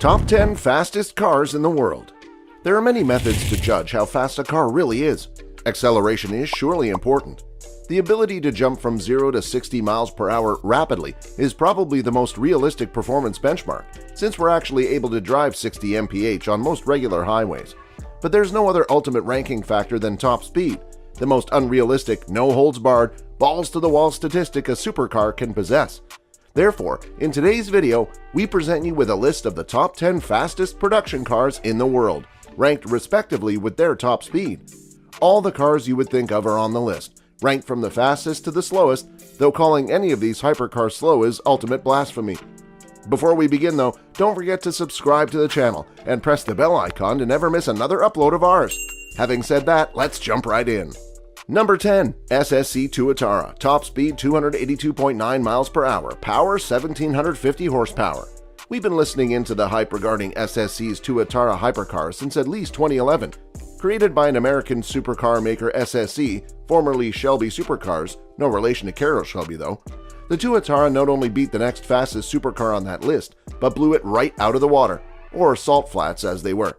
Top 10 Fastest Cars in the World. There are many methods to judge how fast a car really is. Acceleration is surely important. The ability to jump from 0 to 60 miles per hour rapidly is probably the most realistic performance benchmark, since we're actually able to drive 60 mph on most regular highways. But there's no other ultimate ranking factor than top speed, the most unrealistic, no-holds-barred, balls-to-the-wall statistic a supercar can possess. Therefore, in today's video, we present you with a list of the top 10 fastest production cars in the world, ranked respectively with their top speed. All the cars you would think of are on the list, ranked from the fastest to the slowest, though calling any of these hypercars slow is ultimate blasphemy. Before we begin though, don't forget to subscribe to the channel and press the bell icon to never miss another upload of ours. Having said that, let's jump right in. Number 10. SSC Tuatara. Top speed 282.9 miles per hour. Power 1750 horsepower. We've been listening into the hype regarding SSC's Tuatara hypercar since at least 2011. Created by an American supercar maker SSC, formerly Shelby Supercars, no relation to Carroll Shelby though, the Tuatara not only beat the next fastest supercar on that list, but blew it right out of the water, or salt flats as they were.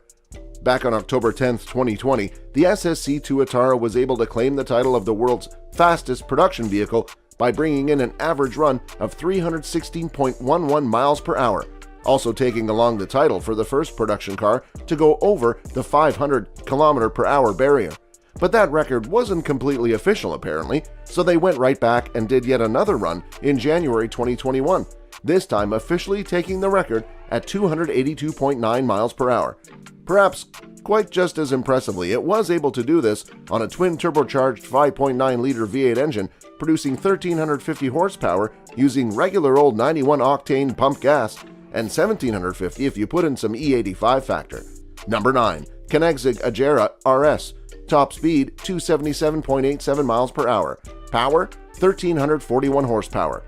Back on October 10, 2020, the SSC Tuatara was able to claim the title of the world's fastest production vehicle by bringing in an average run of 316.11 miles per hour, also taking along the title for the first production car to go over the 500 km per hour barrier. But that record wasn't completely official apparently, so they went right back and did yet another run in January 2021, this time officially taking the record at 282.9 miles per hour. Perhaps quite just as impressively, it was able to do this on a twin-turbocharged 5.9-liter V8 engine producing 1,350 horsepower using regular old 91-octane pump gas and 1,750 if you put in some E85 factor. Number 9. Koenigsegg Agera RS. Top speed 277.87 miles per hour. Power 1,341 horsepower.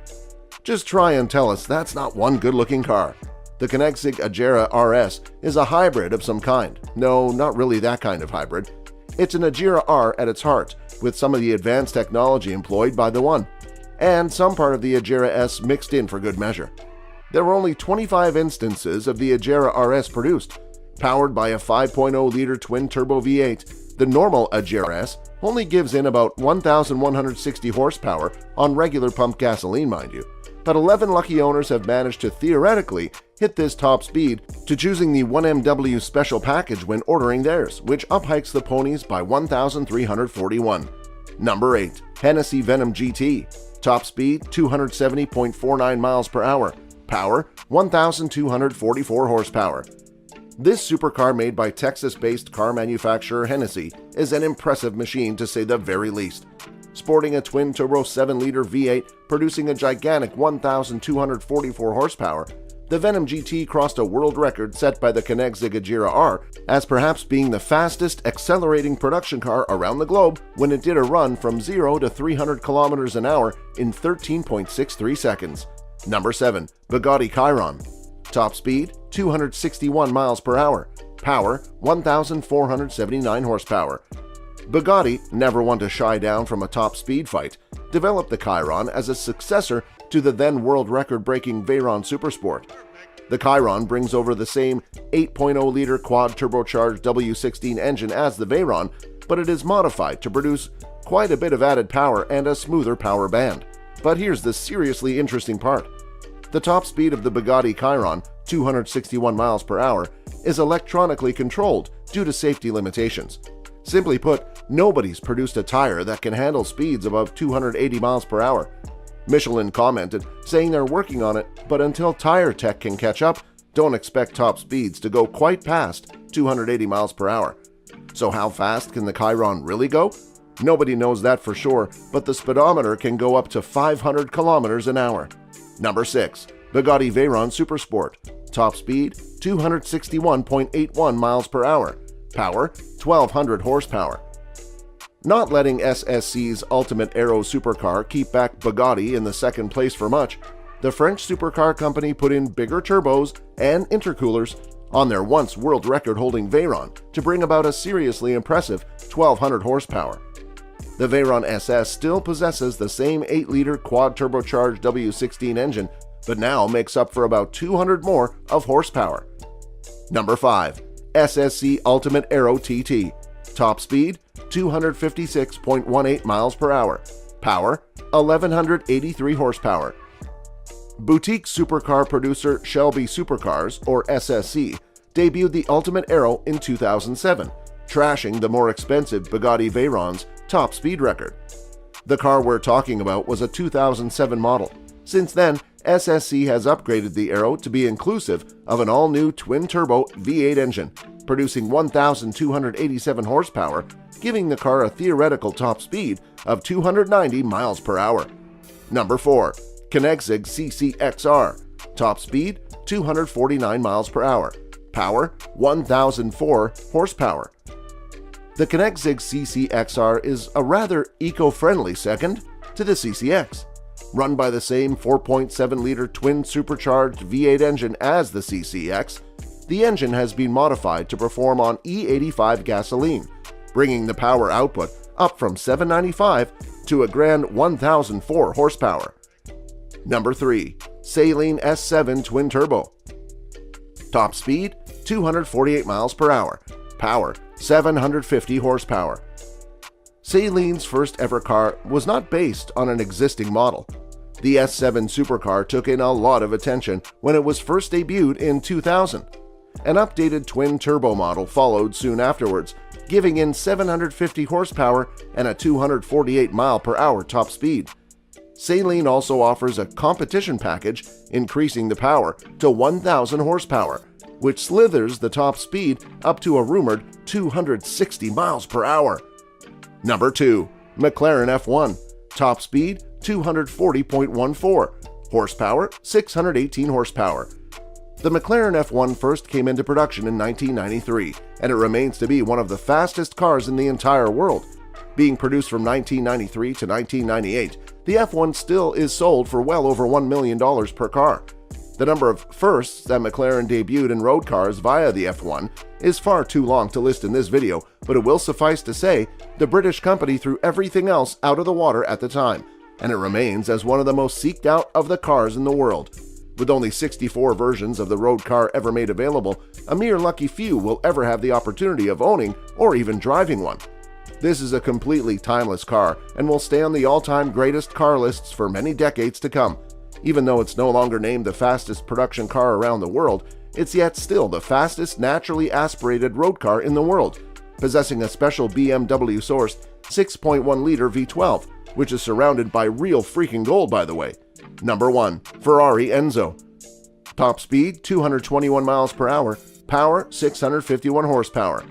Just try and tell us that's not one good-looking car. The Koenigsegg Agera RS is a hybrid of some kind. No, not really that kind of hybrid. It's an Agera R at its heart, with some of the advanced technology employed by the one, and some part of the Agera S mixed in for good measure. There were only 25 instances of the Agera RS produced. Powered by a 5.0-liter twin-turbo V8, the normal Agera S only gives in about 1,160 horsepower on regular pump gasoline, mind you. But 11 lucky owners have managed to theoretically hit this top speed to choosing the 1MW special package when ordering theirs, which uphikes the ponies by 1,341. Number 8. Hennessy Venom GT. Top speed 270.49 miles per hour. Power 1,244 horsepower. This supercar made by Texas-based car manufacturer Hennessy is an impressive machine to say the very least. Sporting a twin-turbo 7-liter V8 producing a gigantic 1,244 horsepower, the Venom GT crossed a world record set by the Koenigsegg Agera R as perhaps being the fastest accelerating production car around the globe when it did a run from 0 to 300 kilometers an hour in 13.63 seconds. Number 7. Bugatti Chiron. Top speed 261 miles per hour. Power 1,479 horsepower. Bugatti, never one to shy down from a top speed fight, developed the Chiron as a successor to the then world record-breaking Veyron Supersport. The Chiron brings over the same 8.0-liter quad-turbocharged W16 engine as the Veyron, but it is modified to produce quite a bit of added power and a smoother power band. But here's the seriously interesting part. The top speed of the Bugatti Chiron, 261 miles per hour, is electronically controlled due to safety limitations. Simply put, nobody's produced a tire that can handle speeds above 280 miles per hour. Michelin commented, saying they're working on it, but until tire tech can catch up, don't expect top speeds to go quite past 280 miles per hour. So how fast can the Chiron really go? Nobody knows that for sure, but the speedometer can go up to 500 kilometers an hour. Number 6. Bugatti Veyron Supersport. Top speed 261.81 miles per hour. Power 1,200 horsepower. Not letting SSC's Ultimate Aero supercar keep back Bugatti in the second place for much, the French supercar company put in bigger turbos and intercoolers on their once world record-holding Veyron to bring about a seriously impressive 1,200 horsepower. The Veyron SS still possesses the same 8-liter quad-turbocharged W16 engine, but now makes up for about 200 more of horsepower. Number 5. SSC Ultimate Aero TT. Top speed 256.18 miles per hour. Power 1183 horsepower. Boutique supercar producer Shelby Supercars, or SSC, debuted the Ultimate Aero in 2007, trashing the more expensive Bugatti Veyron's top speed record. The car we're talking about was a 2007 model. Since then, SSC has upgraded the Aero to be inclusive of an all-new twin-turbo V8 engine, producing 1,287 horsepower, giving the car a theoretical top speed of 290 miles per hour. Number 4. Koenigsegg CC-XR. Top speed 249 miles per hour. Power 1,004 horsepower. The Koenigsegg CC-XR is a rather eco-friendly second to the CCX. Run by the same 4.7-liter twin-supercharged V8 engine as the CCX, the engine has been modified to perform on E85 gasoline, bringing the power output up from 795 to a grand 1,004 horsepower. Number 3. Saleen S7 Twin Turbo. Top speed 248 miles per hour. Power 750 horsepower. Saleen's first ever car was not based on an existing model. The S7 supercar took in a lot of attention when it was first debuted in 2000. An updated twin-turbo model followed soon afterwards, giving in 750 horsepower and a 248 mile-per-hour top speed. Saleen also offers a competition package, increasing the power to 1,000 horsepower, which slithers the top speed up to a rumored 260 miles per hour. Number 2. McLaren F1. Top speed 240.14, horsepower 618 horsepower. The McLaren F1 first came into production in 1993, and it remains to be one of the fastest cars in the entire world. Being produced from 1993 to 1998, the F1 still is sold for well over $1 million per car. The number of firsts that McLaren debuted in road cars via the F1 is far too long to list in this video, but it will suffice to say the British company threw everything else out of the water at the time, and it remains as one of the most seeked out of the cars in the world. With only 64 versions of the road car ever made available, a mere lucky few will ever have the opportunity of owning or even driving one. This is a completely timeless car and will stay on the all-time greatest car lists for many decades to come. Even though it's no longer named the fastest production car around the world, it's yet still the fastest naturally aspirated road car in the world, possessing a special BMW-sourced 6.1-liter V12, which is surrounded by real freaking gold, by the way. Number 1. Ferrari Enzo. Top speed 221 miles per hour, power 651 horsepower.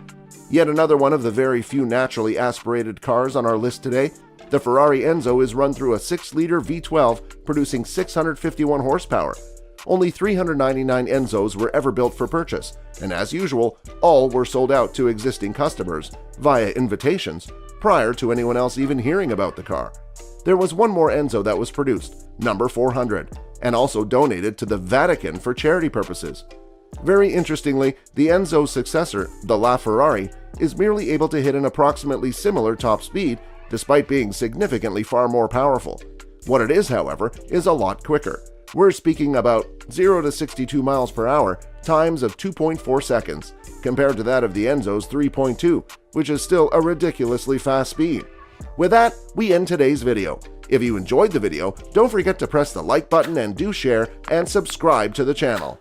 Yet another one of the very few naturally aspirated cars on our list today. The Ferrari Enzo is run through a 6-liter V12 producing 651 horsepower. Only 399 Enzos were ever built for purchase, and as usual, all were sold out to existing customers via invitations prior to anyone else even hearing about the car. There was one more Enzo that was produced, number 400, and also donated to the Vatican for charity purposes. Very interestingly, the Enzo's successor, the LaFerrari, is merely able to hit an approximately similar top speed despite being significantly far more powerful. What it is, however, is a lot quicker. We're speaking about 0 to 62 miles per hour times of 2.4 seconds, compared to that of the Enzo's 3.2, which is still a ridiculously fast speed. With that, we end today's video. If you enjoyed the video, don't forget to press the like button and do share and subscribe to the channel.